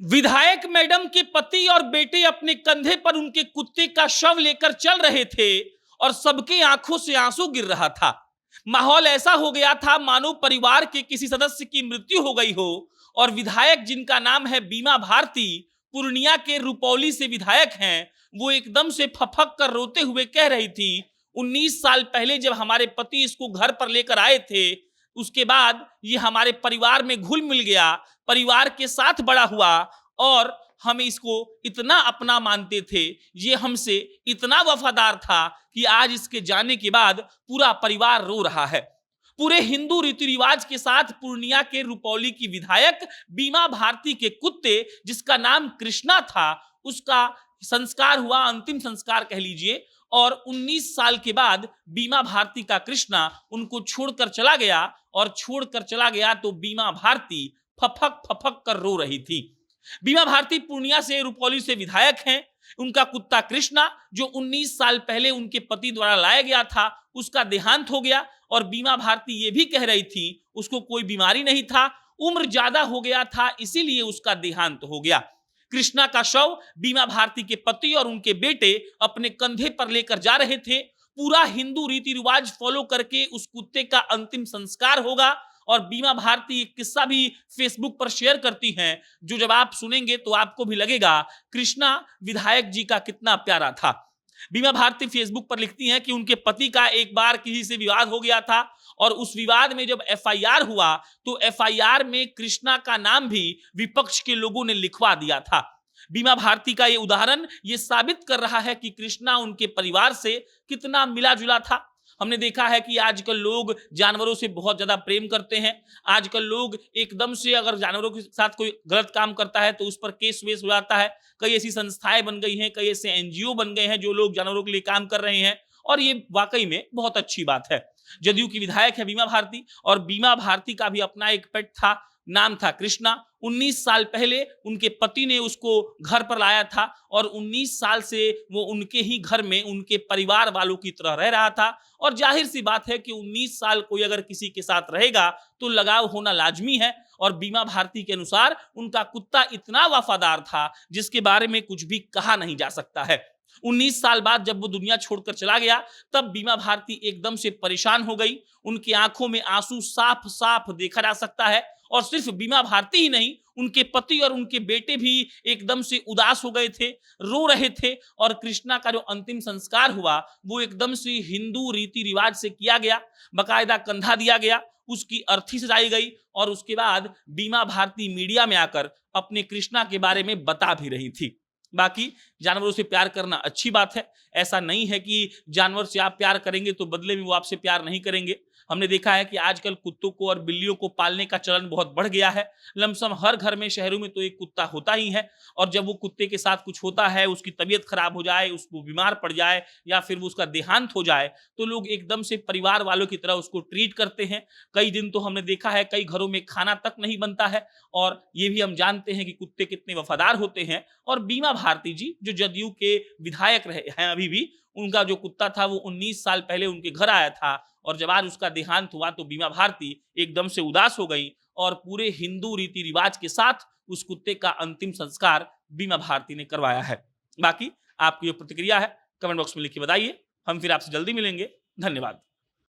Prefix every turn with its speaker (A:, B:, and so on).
A: विधायक मैडम के पति और बेटे अपने कंधे पर उनके कुत्ते का शव लेकर चल रहे थे और सबकी आंखों से आंसू गिर रहा था। माहौल ऐसा हो गया था मानो परिवार के किसी सदस्य की मृत्यु हो गई हो। और विधायक जिनका नाम है बीमा भारती, पूर्णिया के रुपौली से विधायक हैं, वो एकदम से फफक कर रोते हुए कह रही थी, 19 साल पहले जब हमारे पति इसको घर पर लेकर आए थे, उसके बाद ये हमारे परिवार में घुल मिल गया, परिवार के साथ बड़ा हुआ और हम इसको इतना अपना मानते थे, ये हमसे इतना वफादार था कि आज इसके जाने के बाद पूरा परिवार रो रहा है। पूरे हिंदू रीति रिवाज के साथ पूर्णिया के रुपौली की विधायक बीमा भारती के कुत्ते, जिसका नाम कृष्णा था, उसका संस्कार हुआ, अंतिम संस्कार कह लीजिए। और 19 साल के बाद बीमा भारती का कृष्णा उनको छोड़कर चला गया और छोड़कर चला गया तो बीमा भारती फफक फफक कर रो रही थी। बीमा भारती पूर्णिया से रुपौली से विधायक हैं। उनका कुत्ता कृष्णा जो 19 साल पहले उनके पति द्वारा लाया गया था, उसका देहांत हो गया। और बीमा भारती ये भी कह रही थी उसको कोई बीमारी नहीं था, उम्र ज्यादा हो गया था, इसीलिए उसका देहांत हो गया। कृष्णा का शव बीमा भारती के पति और उनके बेटे अपने कंधे पर लेकर जा रहे थे। पूरा हिंदू रीति रिवाज फॉलो करके उस कुत्ते का अंतिम संस्कार होगा। और बीमा भारती एक किस्सा भी फेसबुक पर शेयर करती हैं, जो जब आप सुनेंगे तो आपको भी लगेगा कृष्णा विधायक जी का कितना प्यारा था। बीमा भारती फेसबुक पर लिखती हैं कि उनके पति का एक बार किसी से विवाद हो गया था और उस विवाद में जब एफआईआर हुआ तो एफआईआर में कृष्णा का नाम भी विपक्ष के लोगों ने लिखवा दिया था। बीमा भारती का ये उदाहरण ये साबित कर रहा है कि कृष्णा उनके परिवार से कितना मिला जुला था। हमने देखा है कि आजकल लोग जानवरों से बहुत ज्यादा प्रेम करते हैं। आजकल लोग एकदम से अगर जानवरों के साथ कोई गलत काम करता है तो उस पर केस वेस हो जाता है। कई ऐसी संस्थाएं बन गई हैं, कई ऐसे एनजीओ बन गए हैं जो लोग जानवरों के लिए काम कर रहे हैं और ये वाकई में बहुत अच्छी बात है। जदयू की विधायक है बीमा भारती और बीमा भारती का भी अपना एक पेट था, नाम था कृष्णा। 19 साल पहले उनके पति ने उसको घर पर लाया था और 19 साल से वो उनके ही घर में उनके परिवार वालों की तरह रह रहा था। और जाहिर सी बात है कि 19 साल कोई अगर किसी के साथ रहेगा तो लगाव होना लाजमी है। और बीमा भारती के अनुसार उनका कुत्ता इतना वफादार था जिसके बारे में कुछ भी कहा नहीं जा सकता है। 19 साल बाद जब वो दुनिया छोड़कर चला गया तब बीमा भारती एकदम से परेशान हो गई। उनकी आंखों में आंसू साफ साफ देखा जा सकता है। और सिर्फ बीमा भारती ही नहीं, उनके पति और उनके बेटे भी एकदम से उदास हो गए थे, रो रहे थे। और कृष्णा का जो अंतिम संस्कार हुआ वो एकदम से हिंदू रीति रिवाज से किया गया, बकायदा कंधा दिया गया, उसकी अर्थी सजाई गई और उसके बाद बीमा भारती मीडिया में आकर अपने कृष्णा के बारे में बता भी रही थी। बाकी जानवरों से प्यार करना अच्छी बात है, ऐसा नहीं है कि जानवर से आप प्यार करेंगे तो बदले में वो आपसे प्यार नहीं करेंगे। हमने देखा है कि आजकल कुत्तों को और बिल्लियों को पालने का चलन बहुत बढ़ गया है। लमसम हर घर में शहरों में तो एक कुत्ता होता ही है। और जब वो कुत्ते के साथ कुछ होता है, उसकी तबीयत खराब हो जाए, उसको बीमार पड़ जाए या फिर वो उसका देहांत हो जाए तो लोग एकदम से परिवार वालों की तरह उसको ट्रीट करते हैं। कई दिन तो हमने देखा है कई घरों में खाना तक नहीं बनता है। और ये भी हम जानते हैं कि कुत्ते कितने वफादार होते हैं। और बीमा भारती जी जो जदयू के विधायक रहे हैं अभी भी, उनका जो कुत्ता था वो 19 साल पहले उनके घर आया था और जब आज उसका देहांत हुआ तो बीमा भारती एकदम से उदास हो गई और पूरे हिंदू रीति रिवाज के साथ उस कुत्ते का अंतिम संस्कार बीमा भारती ने करवाया है। बाकी आपकी जो प्रतिक्रिया है कमेंट बॉक्स में लिख के बताइए। हम फिर आपसे जल्दी मिलेंगे। धन्यवाद।